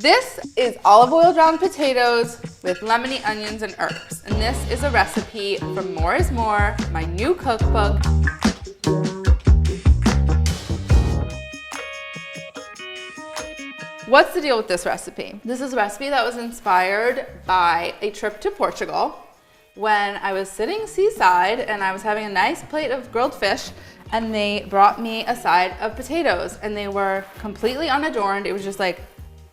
This is olive oil drowned potatoes with lemony onions and herbs. And this is a recipe from More is More, my new cookbook. What's the deal with this recipe? This is a recipe that was inspired by a trip to Portugal when I was sitting seaside and I was having a nice plate of grilled fish, and they brought me a side of potatoes, and they were completely unadorned. It was just like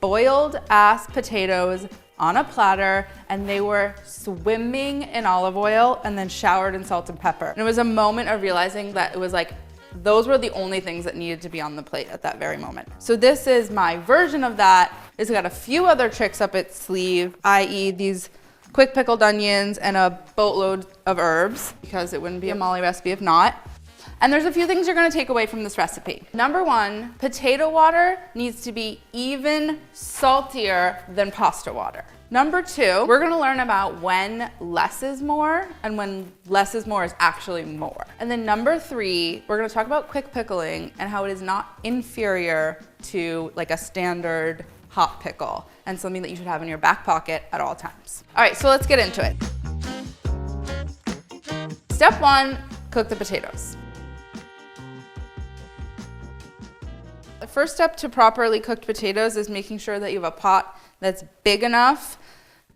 boiled ass potatoes on a platter, and they were swimming in olive oil and then showered in salt and pepper. And it was a moment of realizing that it was like, those were the only things that needed to be on the plate at that very moment. So this is my version of that. It's got a few other tricks up its sleeve, i.e. these quick pickled onions and a boatload of herbs, because it wouldn't be a Molly recipe if not. And there's a few things you're gonna take away from this recipe. Number one, potato water needs to be even saltier than pasta water. Number two, we're gonna learn about when less is more and when less is more is actually more. And then number three, we're gonna talk about quick pickling and how it is not inferior to like a standard hot pickle and something that you should have in your back pocket at all times. All right, so let's get into it. Step one, cook the potatoes. The first step to properly cooked potatoes is making sure that you have a pot that's big enough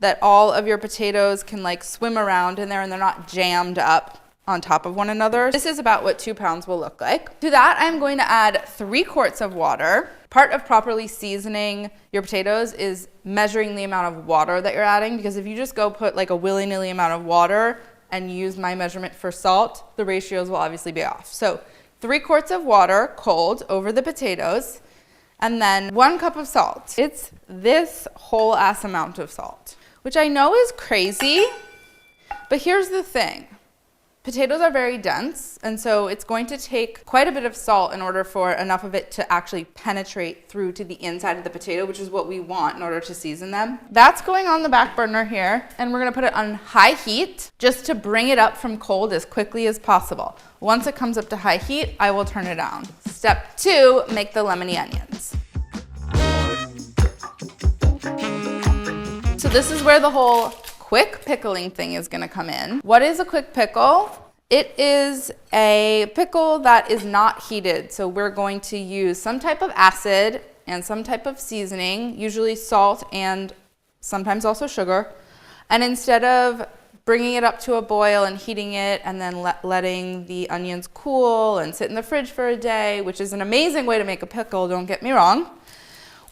that all of your potatoes can like swim around in there and they're not jammed up on top of one another. This is about what 2 pounds will look like. To that, I'm going to add 3 quarts of water. Part of properly seasoning your potatoes is measuring the amount of water that you're adding, because if you just go put like a willy-nilly amount of water and use my measurement for salt, the ratios will obviously be off. So 3 quarts of water cold over the potatoes, and then 1 cup of salt. It's this whole ass amount of salt, which I know is crazy, but here's the thing. Potatoes are very dense, and so it's going to take quite a bit of salt in order for enough of it to actually penetrate through to the inside of the potato, which is what we want in order to season them. That's going on the back burner here, and we're gonna put it on high heat just to bring it up from cold as quickly as possible. Once it comes up to high heat, I will turn it down. Step 2, make the lemony onions. So this is where the whole quick pickling thing is gonna come in. What is a quick pickle? It is a pickle that is not heated. So we're going to use some type of acid and some type of seasoning, usually salt and sometimes also sugar. And instead of bringing it up to a boil and heating it and then letting the onions cool and sit in the fridge for a day, which is an amazing way to make a pickle, don't get me wrong,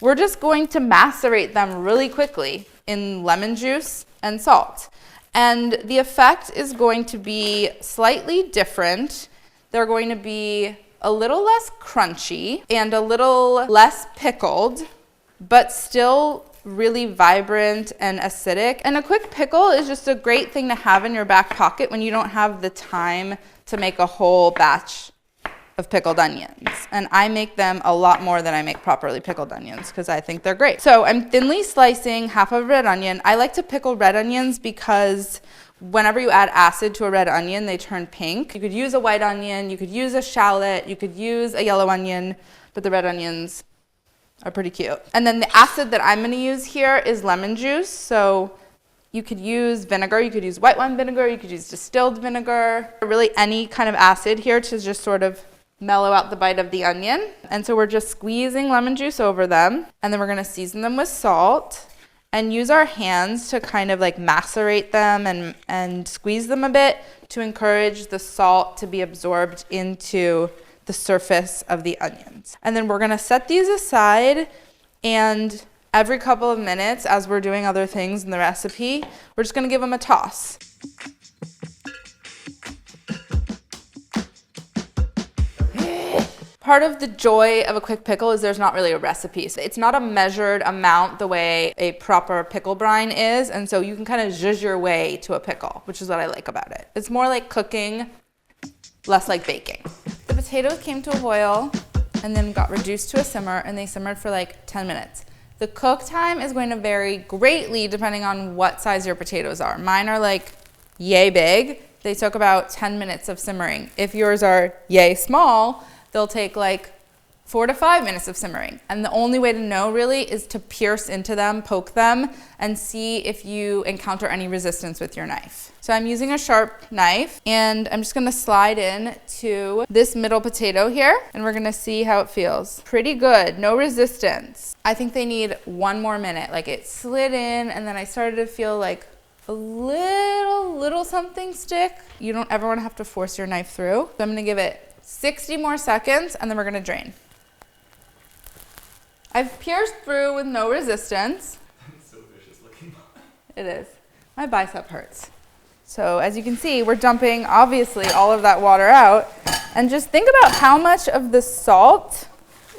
we're just going to macerate them really quickly in lemon juice and salt. And the effect is going to be slightly different. They're going to be a little less crunchy and a little less pickled, but still really vibrant and acidic. And a quick pickle is just a great thing to have in your back pocket when you don't have the time to make a whole batch of pickled onions. And I make them a lot more than I make properly pickled onions because I think they're great. So I'm thinly slicing half of a red onion. I like to pickle red onions because whenever you add acid to a red onion, they turn pink. You could use a white onion, you could use a shallot, you could use a yellow onion, but the red onions are pretty cute. And then the acid that I'm gonna use here is lemon juice. So you could use vinegar, you could use white wine vinegar, you could use distilled vinegar, really any kind of acid here to just sort of mellow out the bite of the onion. And so we're just squeezing lemon juice over them, and then we're gonna season them with salt and use our hands to kind of like macerate them and squeeze them a bit to encourage the salt to be absorbed into the surface of the onions. And then we're gonna set these aside, and every couple of minutes as we're doing other things in the recipe, we're just gonna give them a toss. Part of the joy of a quick pickle is there's not really a recipe. So it's not a measured amount the way a proper pickle brine is, and so you can kind of zhuzh your way to a pickle, which is what I like about it. It's more like cooking, less like baking. The potatoes came to a boil and then got reduced to a simmer, and they simmered for like 10 minutes. The cook time is going to vary greatly depending on what size your potatoes are. Mine are like yay big. They took about 10 minutes of simmering. If yours are yay small, they'll take like 4 to 5 minutes of simmering. And the only way to know really is to pierce into them, poke them, and see if you encounter any resistance with your knife. So I'm using a sharp knife, and I'm just gonna slide in to this middle potato here, and we're gonna see how it feels. Pretty good, no resistance. I think they need 1 more minute. Like it slid in, and then I started to feel like a little something stick. You don't ever wanna have to force your knife through. So I'm gonna give it 60 more seconds, and then we're gonna drain. I've pierced through with no resistance. It's so vicious looking. It is. My bicep hurts. So as you can see, we're dumping obviously all of that water out, and just think about how much of the salt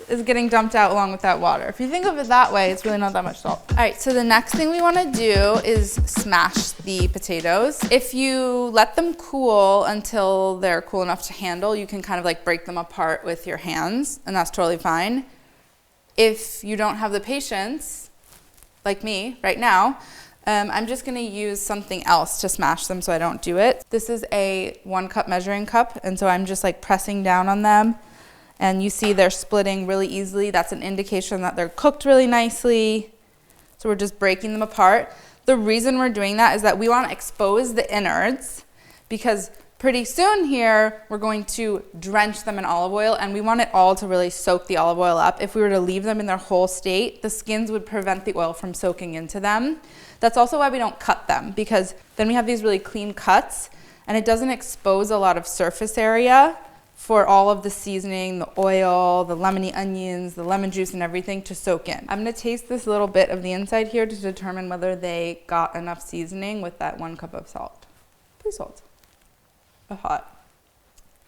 is getting dumped out along with that water. If you think of it that way, it's really not that much salt. All right, so the next thing we wanna do is smash the potatoes. If you let them cool until they're cool enough to handle, you can kind of like break them apart with your hands, and that's totally fine. If you don't have the patience, like me right now, I'm just gonna use something else to smash them so I don't do it. This is a 1 cup measuring cup, and so I'm just like pressing down on them, and you see they're splitting really easily. That's an indication that they're cooked really nicely. So we're just breaking them apart. The reason we're doing that is that we wanna expose the innards, because pretty soon here, we're going to drench them in olive oil, and we want it all to really soak the olive oil up. If we were to leave them in their whole state, the skins would prevent the oil from soaking into them. That's also why we don't cut them, because then we have these really clean cuts, and it doesn't expose a lot of surface area for all of the seasoning, the oil, the lemony onions, the lemon juice, and everything to soak in. I'm gonna taste this little bit of the inside here to determine whether they got enough seasoning with that 1 cup of salt. Please salt. Hot.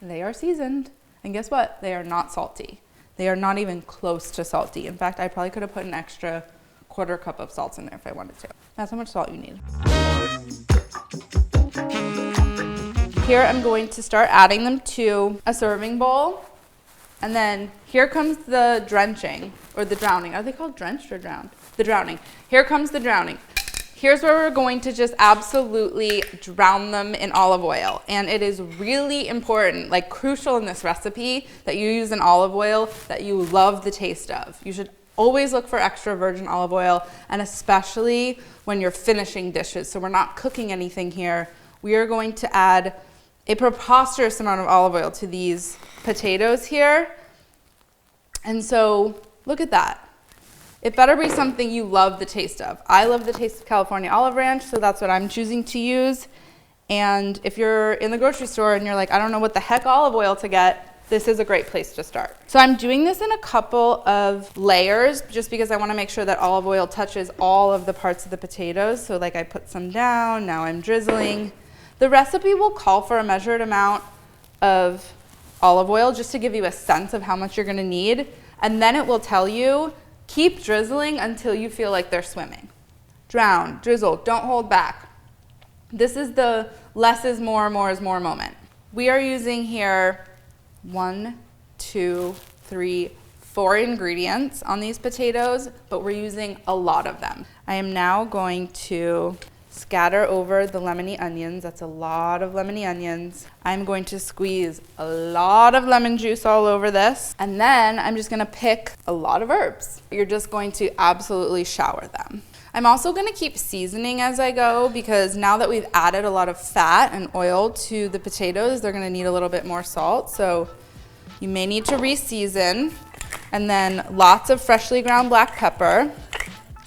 They are seasoned, and guess what? They are not salty. They are not even close to salty. In fact, I probably could have put an extra 1/4 cup of salt in there if I wanted to. That's how much salt you need. Here I'm going to start adding them to a serving bowl, and then here comes the drenching, or the drowning. Are they called drenched or drowned? The drowning. Here comes the drowning. Here's where we're going to just absolutely drown them in olive oil. And it is really important, like crucial in this recipe, that you use an olive oil that you love the taste of. You should always look for extra virgin olive oil, and especially when you're finishing dishes. So we're not cooking anything here. We are going to add a preposterous amount of olive oil to these potatoes here. And so look at that. It better be something you love the taste of. I love the taste of California Olive Ranch, so that's what I'm choosing to use. And if you're in the grocery store and you're like, I don't know what the heck olive oil to get, this is a great place to start. So I'm doing this in a couple of layers just because I want to make sure that olive oil touches all of the parts of the potatoes. So like I put some down, now I'm drizzling. The recipe will call for a measured amount of olive oil just to give you a sense of how much you're going to need. And then it will tell you, keep drizzling until you feel like they're swimming. Drown, drizzle, don't hold back. This is the less is more moment. We are using here 1, 2, 3, 4 ingredients on these potatoes, but we're using a lot of them. I am now going to scatter over the lemony onions. That's a lot of lemony onions. I'm going to squeeze a lot of lemon juice all over this. And then I'm just gonna pick a lot of herbs. You're just going to absolutely shower them. I'm also gonna keep seasoning as I go, because now that we've added a lot of fat and oil to the potatoes, they're gonna need a little bit more salt. So you may need to re-season. And then lots of freshly ground black pepper.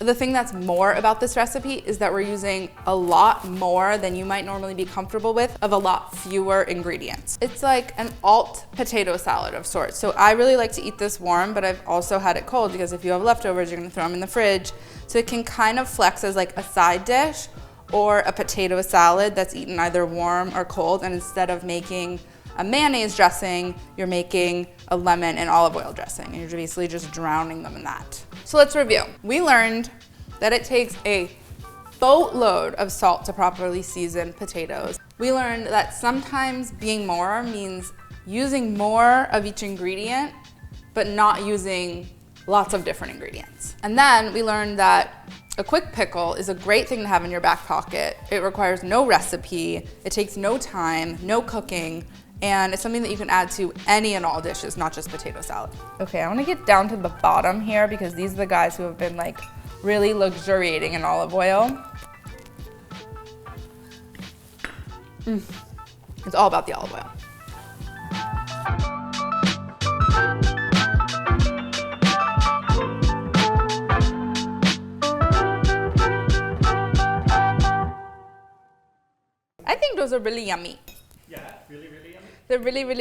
The thing that's more about this recipe is that we're using a lot more than you might normally be comfortable with of a lot fewer ingredients. It's like an alt potato salad of sorts. So I really like to eat this warm, but I've also had it cold because if you have leftovers, you're gonna throw them in the fridge. So it can kind of flex as like a side dish or a potato salad that's eaten either warm or cold. And instead of making a mayonnaise dressing, you're making a lemon and olive oil dressing, and you're basically just drowning them in that. So let's review. We learned that it takes a boatload of salt to properly season potatoes. We learned that sometimes being more means using more of each ingredient, but not using lots of different ingredients. And then we learned that a quick pickle is a great thing to have in your back pocket. It requires no recipe, it takes no time, no cooking, And it's something that you can add to any and all dishes, not just potato salad. Okay, I wanna get down to the bottom here because these are the guys who have been like really luxuriating in olive oil. It's all about the olive oil. I think those are really yummy. Yeah, really, really yummy. They're really, really